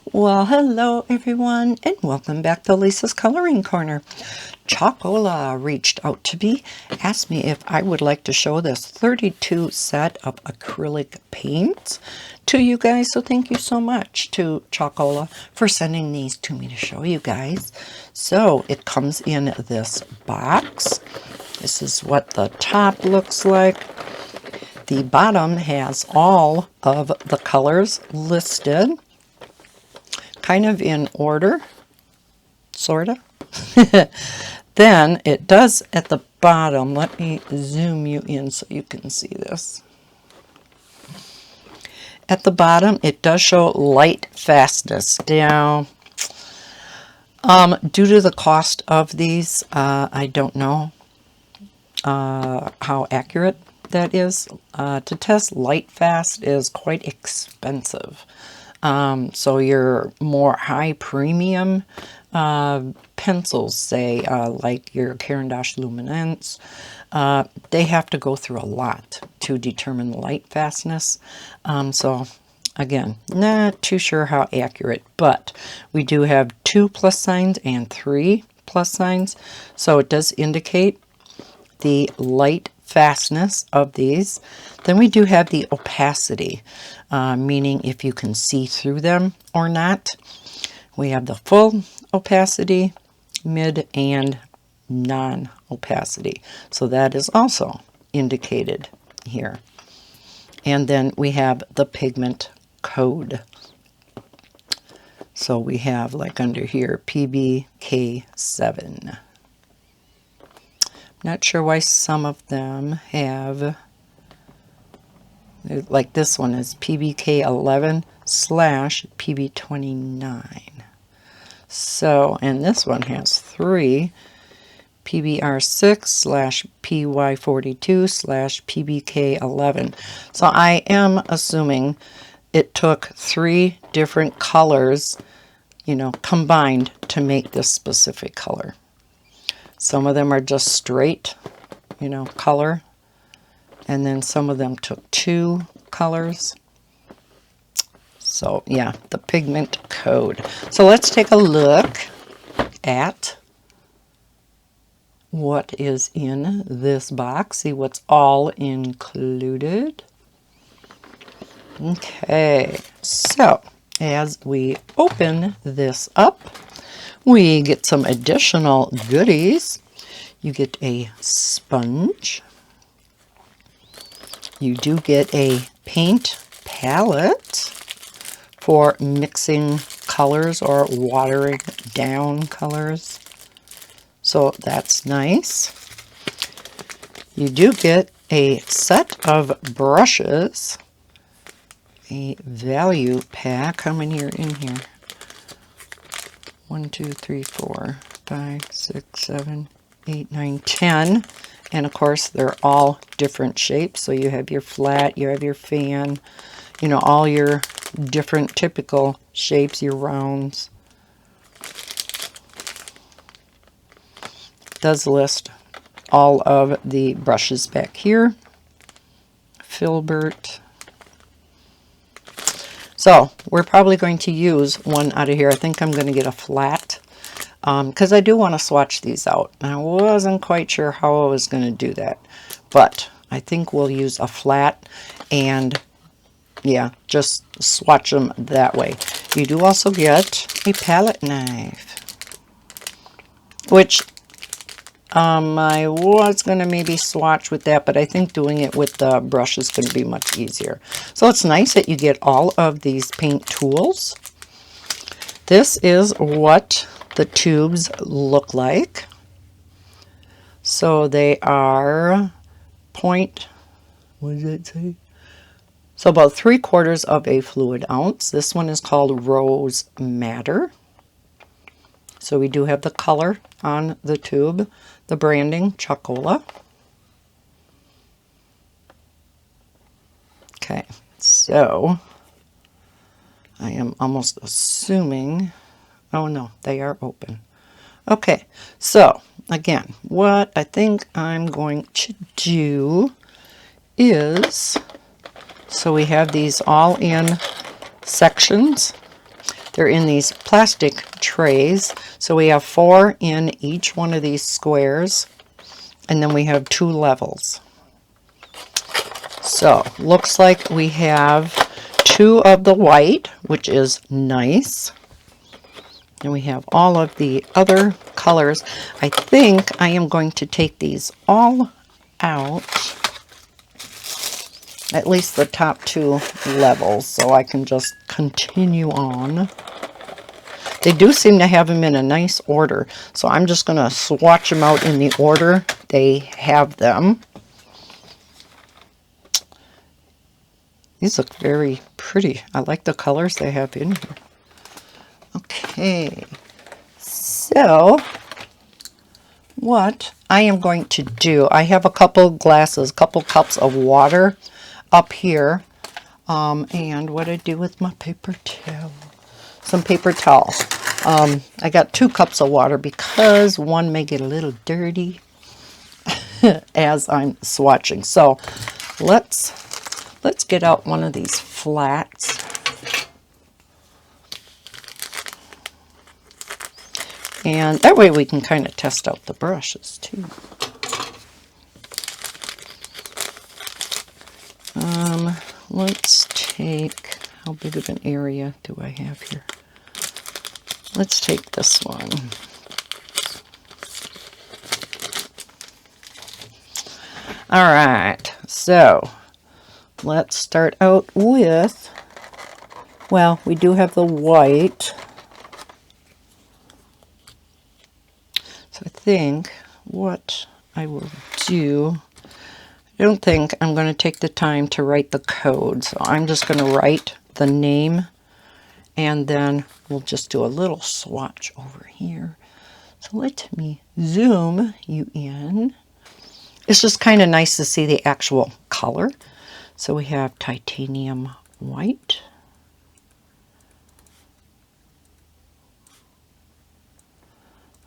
Well, hello everyone, and welcome back to Lisa's Coloring Corner. Chalkola reached out to me, asked me if I would like to show this 32 set of acrylic paints to you guys. So thank you so much to Chalkola for sending these to me to show you guys. So it comes in this box. This is what the top looks like. The bottom has all of the colors listed, kind of in order, sort of. Then it does at the bottom, let me zoom you in so you can see this. At the bottom, it does show light fastness. Now, due to the cost of these, I don't know how accurate that is. To test light fast is quite expensive. So your more high premium pencils, say like your Caran d'Ache Luminance, they have to go through a lot to determine light fastness. So again, not too sure how accurate, but we do have 2 plus signs and 3 plus signs, so it does indicate the light fastness of these. Then we do have the opacity, meaning if you can see through them or not. We have the full opacity, mid, and non-opacity. So that is also indicated here. And then we have the pigment code. So we have, like under here, PBK7. Not sure why some of them have, like this one is PBK11 / PB29. So, and this one has 3, PBR6 / PY42 / PBK11. So I am assuming it took 3 different colors, combined to make this specific color. Some of them are just straight, color. And then some of them took 2 colors. So yeah, the pigment code. So let's take a look at what is in this box. See what's all included. Okay, so as we open this up, we get some additional goodies. You get a sponge. You do get a paint palette for mixing colors or watering down colors. So that's nice. You do get a set of brushes, a value pack. How many are in here? 1, 2, 3, 4, 5, 6, 7, 8, 9, 10. And of course, they're all different shapes. So you have your flat, you have your fan, all your different typical shapes, your rounds. It does list all of the brushes back here. Filbert. So we're probably going to use one out of here. I think I'm going to get a flat because I do want to swatch these out. And I wasn't quite sure how I was going to do that, but I think we'll use a flat and yeah, just swatch them that way. You do also get a palette knife, which I was going to maybe swatch with that, but I think doing it with the brush is going to be much easier. So it's nice that you get all of these paint tools. This is what the tubes look like. So they are what does it say? So about 3/4 of a fluid ounce. This one is called Rose Madder. So we do have the color on the tube, the branding, Chalkola. Okay, so I am almost assuming, oh no, they are open. Okay, so again, what I think I'm going to do is, so we have these all in sections. They're in these plastic trays. So we have 4 in each one of these squares. And then we have 2 levels. So looks like we have 2 of the white, which is nice. And we have all of the other colors. I think I am going to take these all out, at least the top 2 levels, so I can just continue on. They do seem to have them in a nice order, so I'm just going to swatch them out in the order they have them. These look very pretty. I like the colors they have in here. Okay, so what I am going to do, I have a couple glasses, couple cups of water up here. And what I do with my paper towel, some paper towel. I got 2 cups of water because one may get a little dirty as I'm swatching. So let's get out one of these flats. And that way we can kind of test out the brushes too. Let's take, how big of an area do I have here? Let's take this one. All right, so let's start out with, well, we do have the white. So I think what I will do, I don't think I'm going to take the time to write the code. So I'm just going to write the name, and then we'll just do a little swatch over here. So let me zoom you in. It's just kind of nice to see the actual color. So we have titanium white.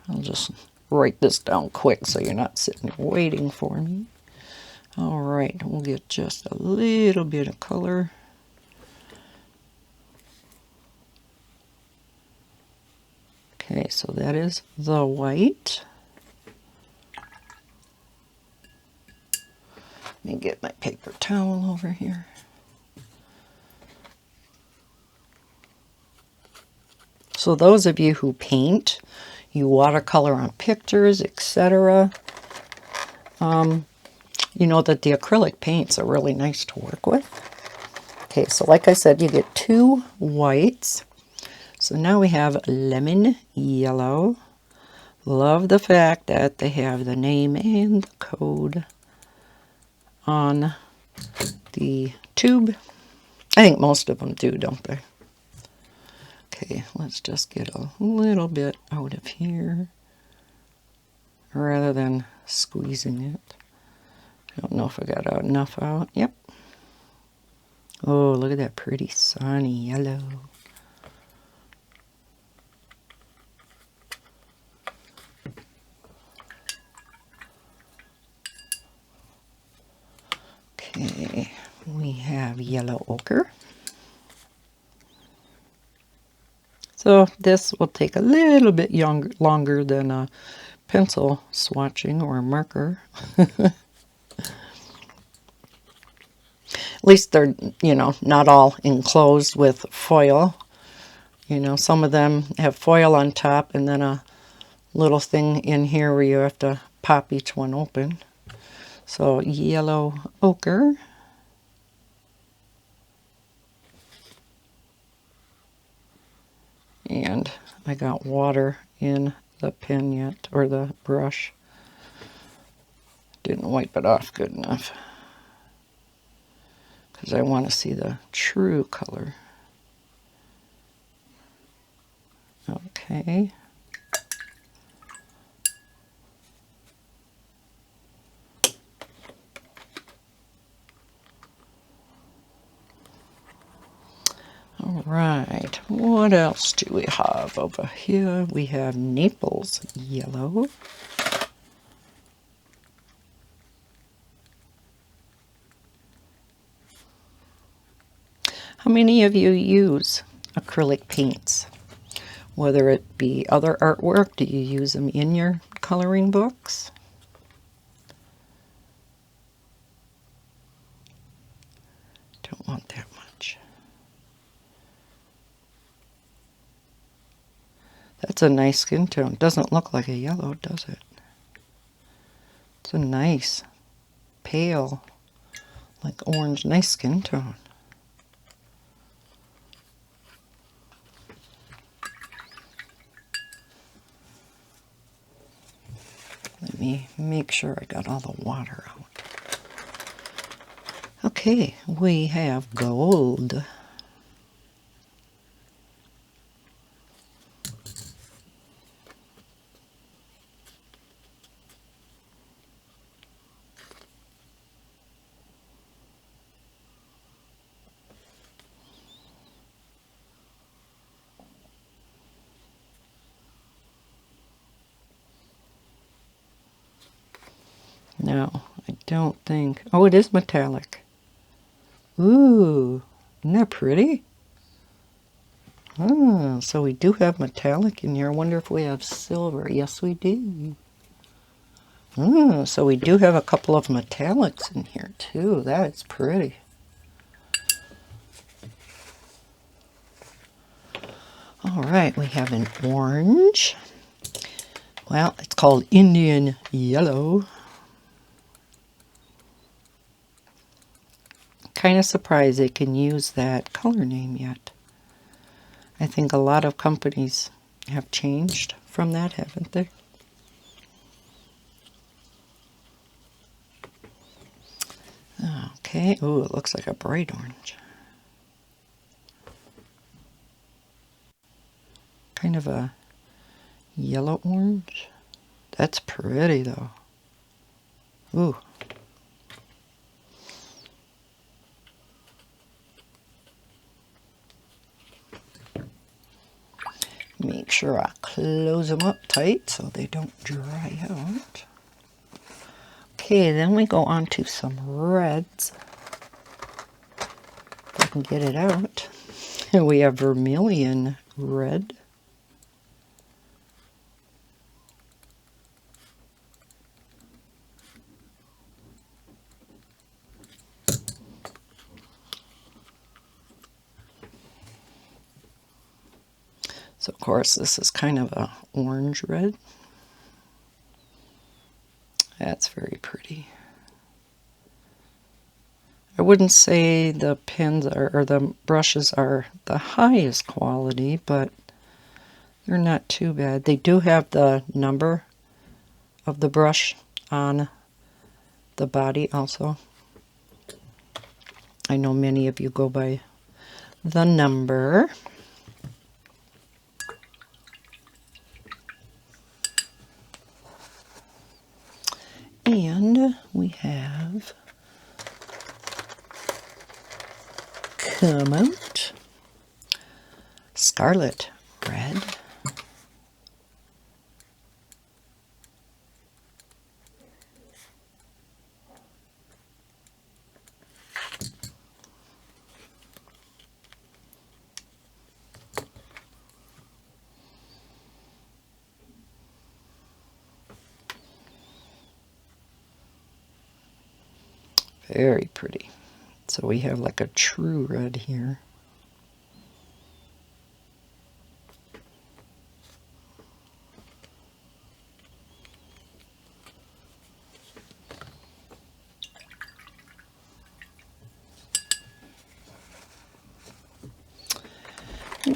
I'll just write this down quick so you're not sitting waiting for me. All right, we'll get just a little bit of color. Okay, so that is the white. Let me get my paper towel over here. So those of you who paint, you watercolor on pictures, etc., you know that the acrylic paints are really nice to work with. Okay, so like I said, you get 2 whites. So now we have lemon yellow. Love the fact that they have the name and the code on the tube. I think most of them do, don't they? Okay, let's just get a little bit out of here rather than squeezing it. I don't know if I got enough out. Yep. Oh, look at that pretty sunny yellow. Okay, we have yellow ochre. So this will take a little bit longer than a pencil swatching or a marker. At least they're, you know, not all enclosed with foil. You know, some of them have foil on top and then a little thing in here where you have to pop each one open. So yellow ochre. And I got water in the pen yet, or the brush. Didn't wipe it off good enough, because I want to see the true color. Okay. All right, what else do we have over here? We have Naples yellow. How many of you use acrylic paints? whether it be other artwork. Do you use them in your coloring books? Don't want that much. That's a nice skin tone. Doesn't look like a yellow, does it? It's a nice, pale, like orange, nice skin tone. Let me make sure I got all the water out. Okay, we have gold. No, I don't think. Oh, it is metallic. Ooh, isn't that pretty? Oh, so we do have metallic in here. I wonder if we have silver. Yes, we do. Oh, so we do have a couple of metallics in here too. That is pretty. All right, we have an orange. Well, it's called Indian yellow. Kind of surprised they can use that color name yet. I think a lot of companies have changed from that, haven't they? Okay, ooh, it looks like a bright orange. Kind of a yellow orange. That's pretty though. Ooh. Make sure I close them up tight so they don't dry out. Okay, then we go on to some reds. If I can get it out. And we have vermilion red. So of course this is kind of a orange red. That's very pretty. I wouldn't say the pens are, or the brushes are the highest quality, but they're not too bad. They do have the number of the brush on the body also. I know many of you go by the number. And we have, come out, scarlet red. Very pretty. So we have like a true red here.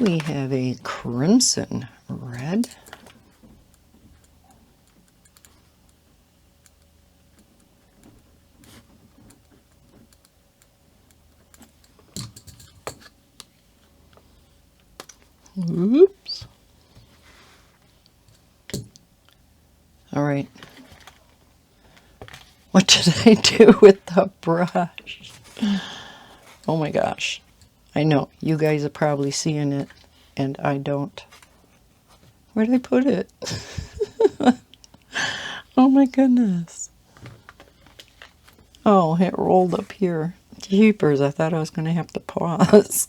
We have a crimson red. Oops. All right. What did I do with the brush? Oh my gosh. I know, you guys are probably seeing it, and I don't. Where'd I put it? Oh my goodness. Oh, it rolled up here. Jeepers, I thought I was going to have to pause.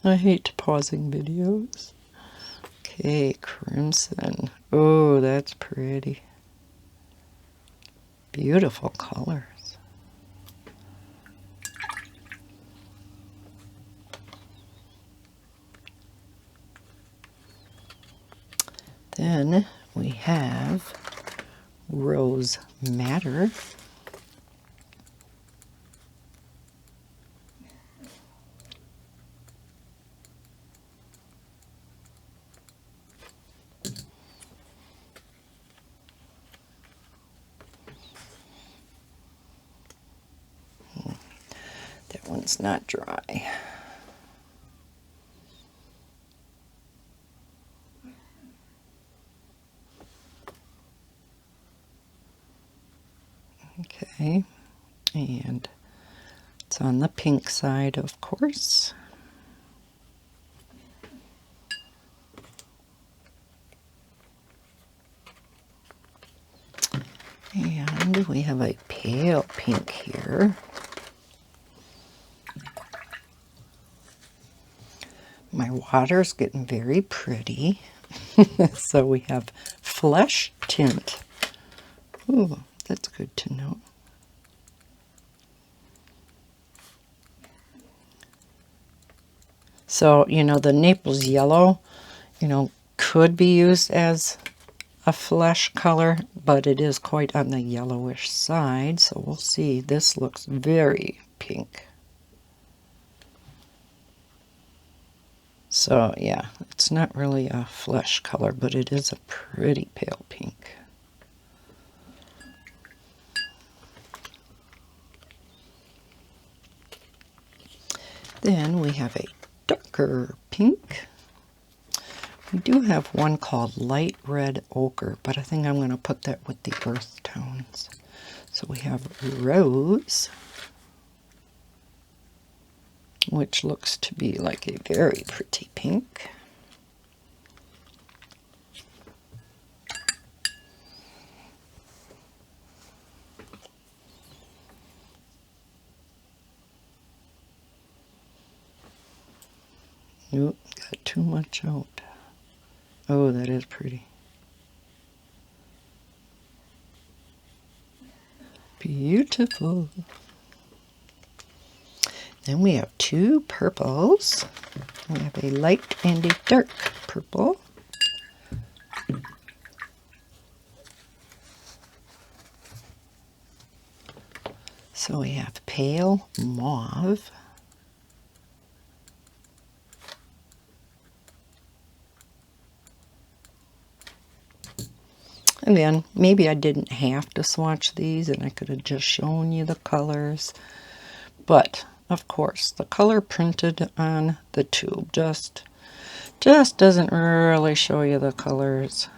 I hate pausing videos. Okay, crimson. Oh, that's pretty. Beautiful colors. Then we have Rose Madder. That one's not dry. Okay, and it's on the pink side, of course. And we have a pale pink here. My water's getting very pretty. So we have Flesh Tint. Ooh, that's good to know. So, you know, the Naples yellow, you know, could be used as a flesh color, but it is quite on the yellowish side. So we'll see. This looks very pink. So yeah, it's not really a flesh color, but it is a pretty pale pink. Then we have a darker pink. We do have one called Light Red Ochre, but I think I'm going to put that with the earth tones. So we have Rose, which looks to be like a very pretty pink. Nope, got too much out. Oh, that is pretty. Beautiful. Then we have two purples. We have a light and a dark purple. So we have pale mauve. Again, maybe I didn't have to swatch these and I could have just shown you the colors. But, of course, the color printed on the tube just doesn't really show you the colors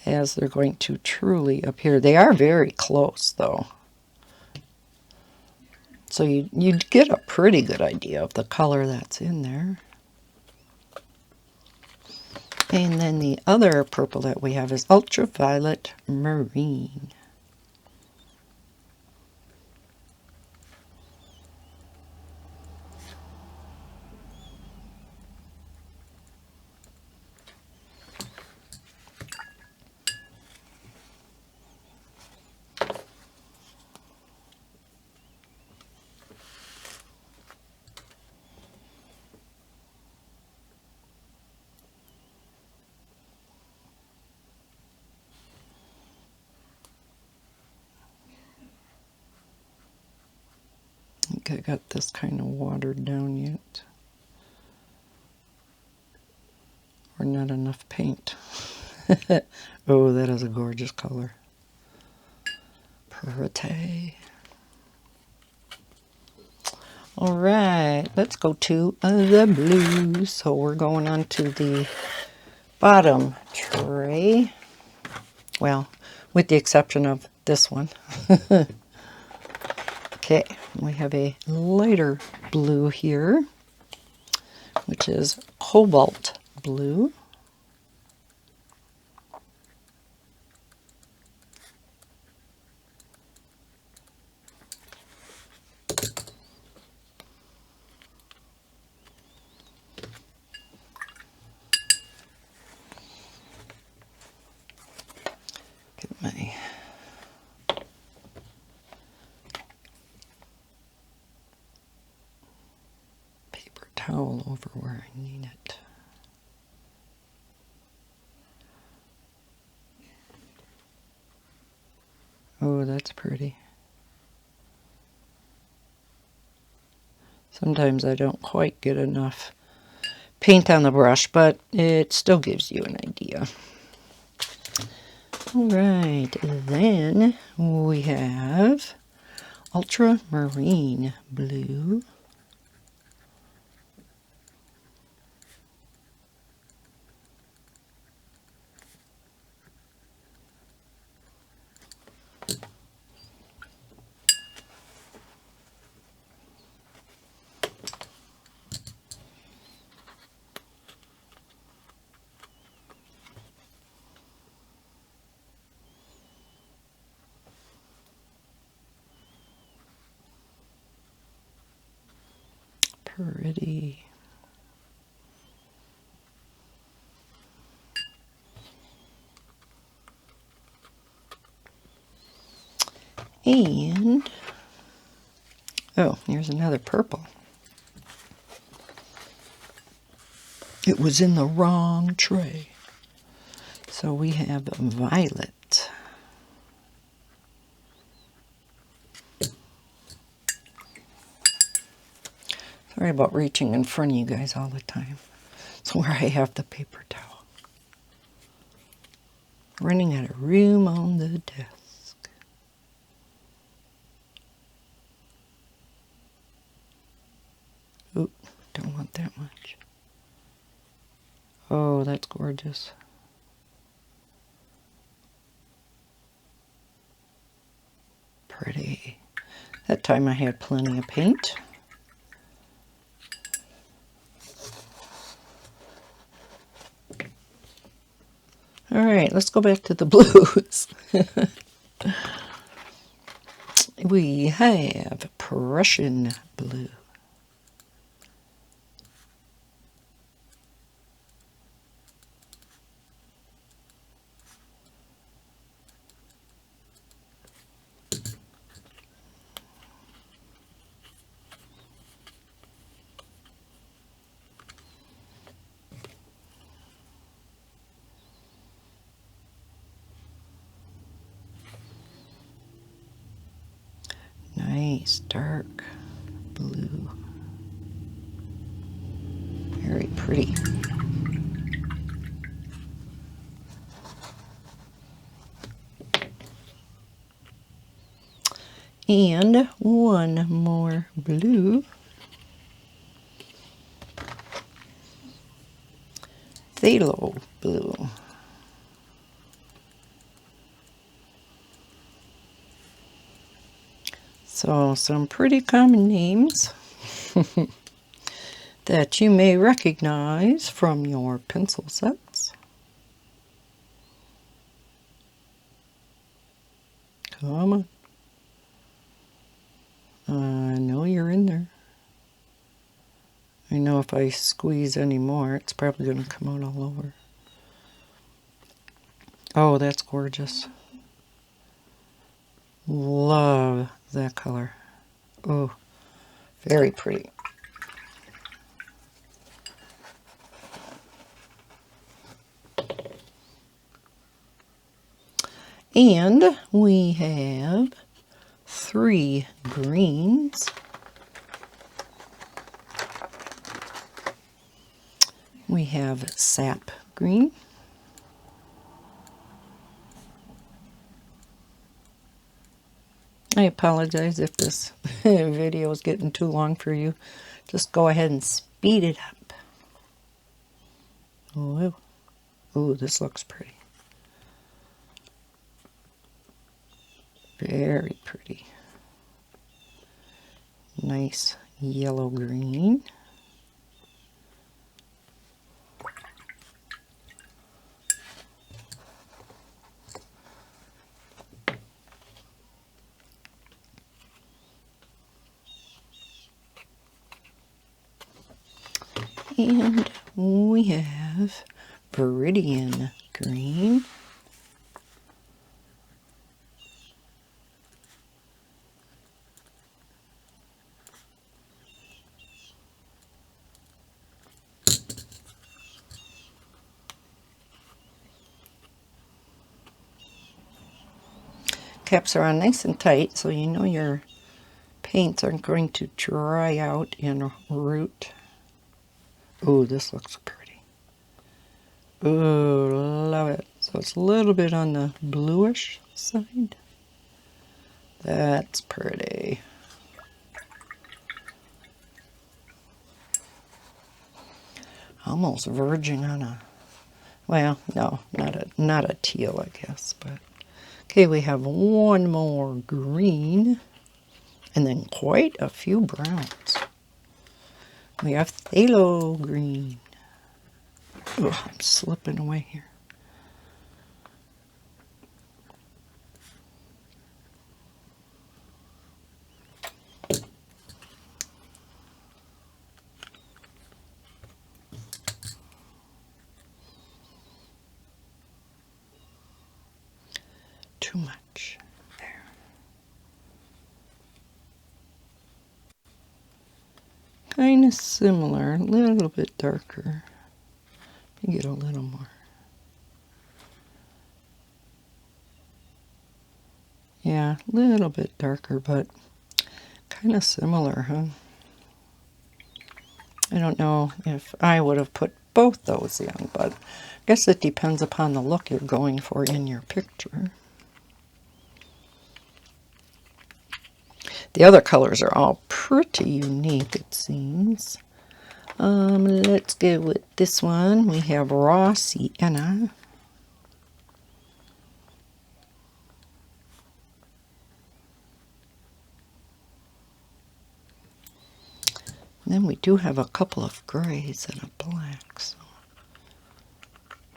as they're going to truly appear. They are very close, though. So you get a pretty good idea of the color that's in there. And then the other purple that we have is Ultraviolet Marine. I think I got this kind of watered down yet. Or not enough paint. Oh, that is a gorgeous color. Pretty. All right, let's go to the blue. So we're going on to the bottom tray. Well, with the exception of this one. Okay, we have a lighter blue here, which is cobalt blue. all over where I need it. Oh, that's pretty. Sometimes I don't quite get enough paint on the brush, but it still gives you an idea. All right, then we have ultramarine blue. Pretty. And, oh, here's another purple. It was in the wrong tray. So we have violet. Sorry about reaching in front of you guys all the time. It's where I have the paper towel. Running out of room on the desk. Oop, don't want that much. Oh, that's gorgeous. Pretty. That time I had plenty of paint. All right, let's go back to the blues. We have Prussian blue. Nice dark blue. Very pretty. And one more blue. Phthalo blue. So some pretty common names that you may recognize from your pencil sets. Come on. I know you're in there. I know if I squeeze any more, it's probably going to come out all over. Oh, that's gorgeous. Love that color. Oh, very pretty. And we have 3 greens. We have sap green. I apologize if this video is getting too long for you. Just go ahead and speed it up. Oh, ooh, this looks pretty. Very pretty. Nice yellow green. And we have Viridian green. caps are on nice and tight, so you know your paints aren't going to dry out en route. Ooh, this looks pretty. Ooh, love it. So it's a little bit on the bluish side. That's pretty. Almost verging on a, well, no, not a teal, I guess, but okay, we have one more green and then quite a few browns. We have phthalo green. Oh, I'm slipping away here. Too much. There. Kind of similar, a little bit darker. You get a little more. Yeah, a little bit darker, but kind of similar, huh? I don't know if I would have put both those in, but I guess it depends upon the look you're going for in your picture. The other colors are all pretty unique, it seems. Let's go with this one. We have raw sienna. And then we do have a couple of grays and a black. So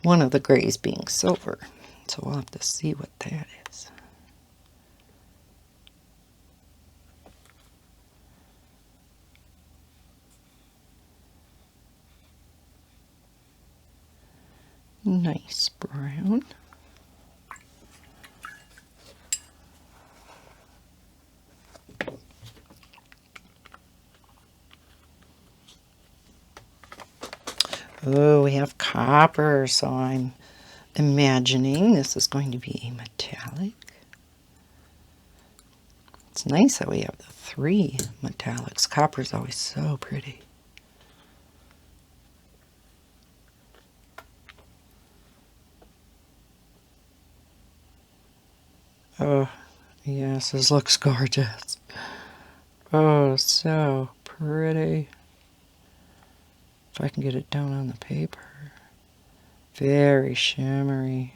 one of the grays being silver. So we'll have to see what that is. Nice brown. Oh, we have copper, so I'm imagining this is going to be a metallic. It's nice that we have the 3 metallics. Copper is always so pretty. Oh, yes, this looks gorgeous. Oh, so pretty. If I can get it down on the paper. Very shimmery.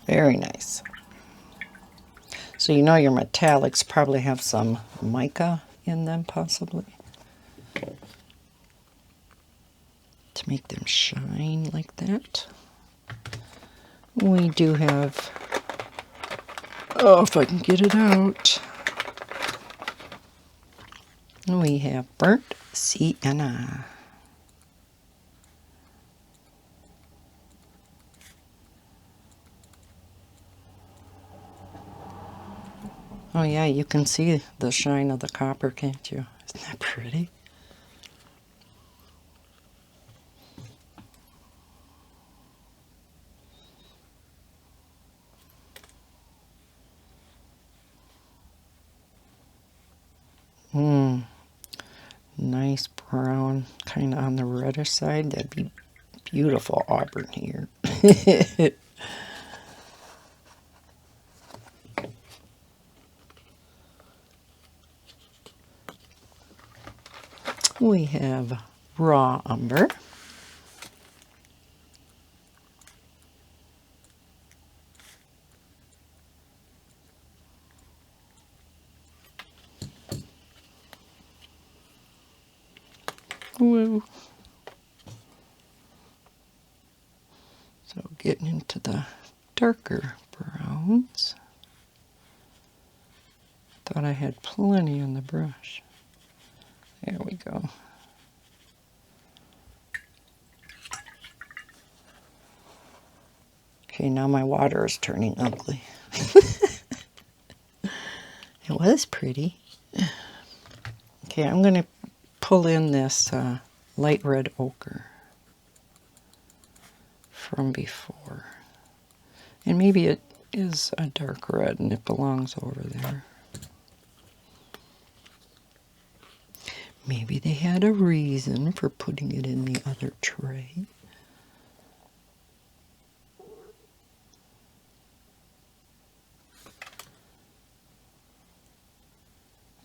Very nice. So you know your metallics probably have some mica in them, possibly, to make them shine like that. We do have, oh, if I can get it out, we have burnt sienna. Oh yeah, you can see the shine of the copper, can't you? Isn't that pretty? Nice brown, kind of on the reddish side. That'd be beautiful auburn here. We have raw umber. Woo. So getting into the darker browns. Thought I had plenty on the brush. There we go. Okay, now my water is turning ugly. It was pretty. Okay, I'm going to pull in this light red ochre from before. And maybe it is a dark red and it belongs over there. Maybe they had a reason for putting it in the other tray.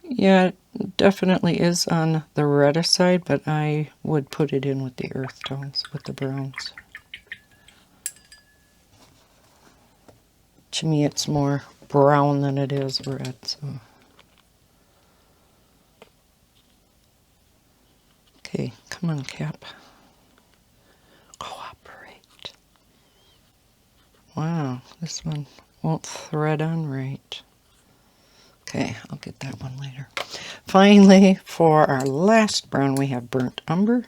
Yeah, it definitely is on the redder side, but I would put it in with the earth tones, with the browns. To me, it's more brown than it is red. So. Okay, come on, Cap. Cooperate. Wow, this one won't thread on right. Okay, I'll get that one later. Finally, for our last brown, we have burnt umber.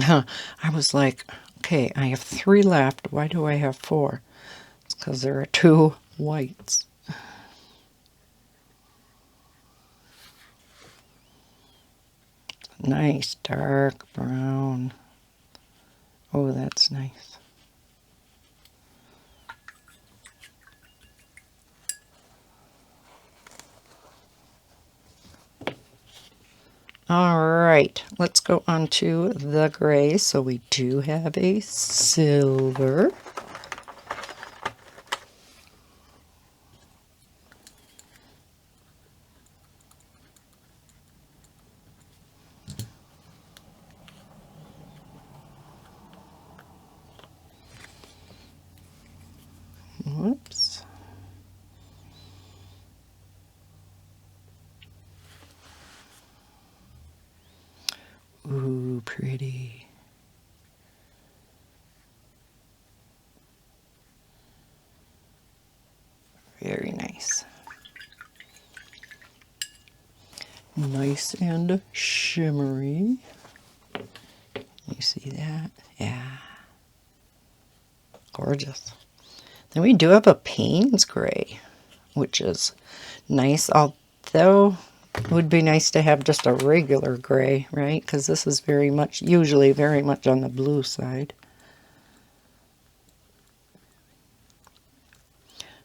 I was like, okay, I have 3 left. Why do I have 4? It's because there are 2 whites. Nice dark brown. Oh, that's nice. All right, let's go on to the gray. So we do have a silver. Whoops. Ooh, pretty. Very nice. Nice and shimmery. You see that? Yeah. Gorgeous. Then we do have a Payne's gray, which is nice, although it would be nice to have just a regular gray, right? Because this is usually very much on the blue side.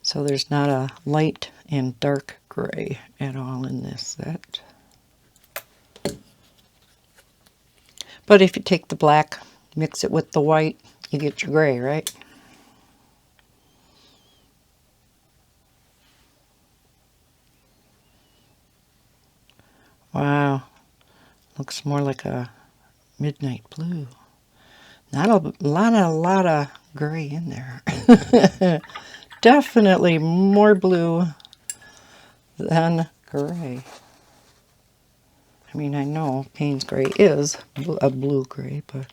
So there's not a light and dark gray at all in this set. But if you take the black, mix it with the white, you get your gray, right? Wow, looks more like a midnight blue. Not a lot of gray in there. Definitely more blue than gray. I mean, I know Payne's gray is a blue gray, but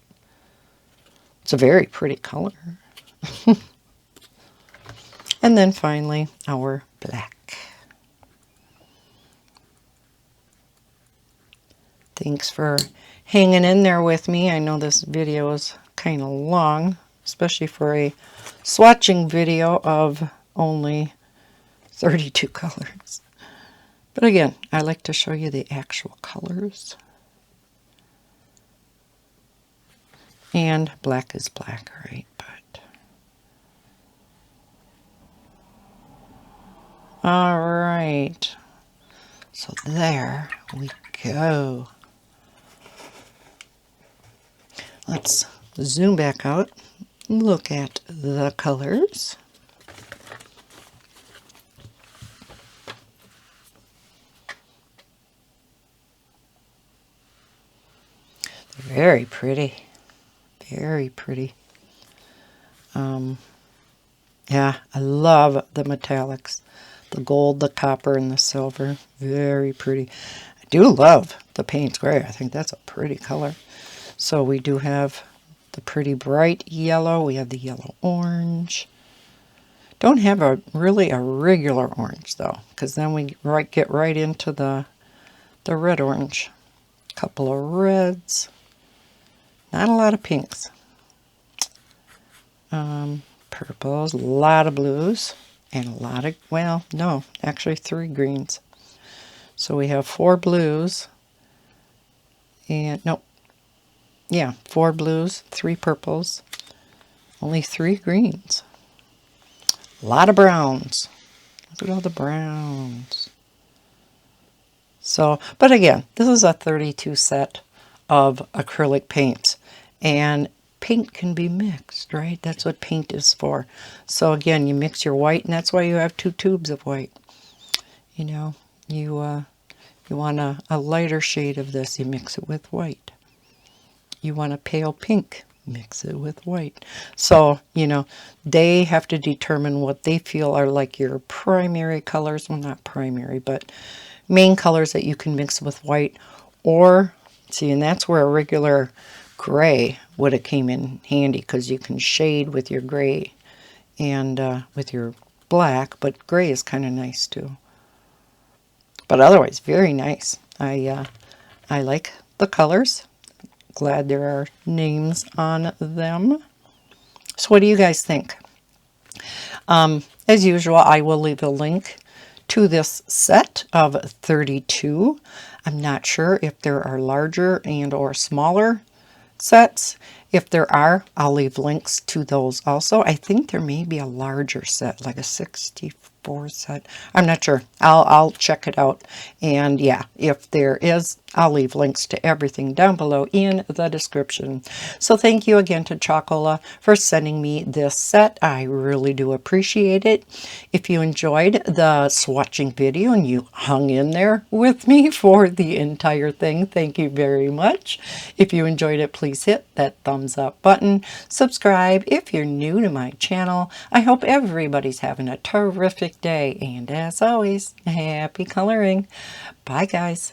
it's a very pretty color. And then finally, our black. Thanks for hanging in there with me. I know this video is kind of long, especially for a swatching video of only 32 colors. But again, I like to show you the actual colors. And black is black, right? But all right. So there we go. Let's zoom back out, look at the colors. They're very pretty, very pretty. Yeah, I love the metallics, the gold, the copper, and the silver. Very pretty. I do love the Payne's gray. I think that's a pretty color. So we do have the pretty bright yellow. We have the yellow orange. Don't have really a regular orange though, because then we get right into the red orange. Couple of reds. Not a lot of pinks. Purples, a lot of blues, and a lot of, well, no, actually 3 greens. So we have 4 blues, and nope, yeah, 4 blues, 3 purples, only 3 greens. A lot of browns. Look at all the browns. So, but again, this is a 32 set of acrylic paints, and paint can be mixed, right? That's what paint is for. So again, you mix your white, and that's why you have 2 tubes of white. You know, you want a lighter shade of this, you mix it with white. You want a pale pink, mix it with white. So, you know, they have to determine what they feel are like your primary colors. Well, not primary, but main colors that you can mix with white. Or, see, and that's where a regular gray would have came in handy, because you can shade with your gray and with your black, but gray is kind of nice too. But otherwise, very nice. I like the colors. Glad there are names on them. So what do you guys think? As usual, I will leave a link to this set of 32. I'm not sure if there are larger and or smaller sets. If there are, I'll leave links to those also. I think there may be a larger set, like a 64 set. I'm not sure. I'll check it out. And yeah, if there is, I'll leave links to everything down below in the description. So thank you again to Chalkola for sending me this set. I really do appreciate it. If you enjoyed the swatching video and you hung in there with me for the entire thing, thank you very much. If you enjoyed it, please hit that thumbs up button. Subscribe if you're new to my channel. I hope everybody's having a terrific day. And as always, happy coloring. Bye, guys.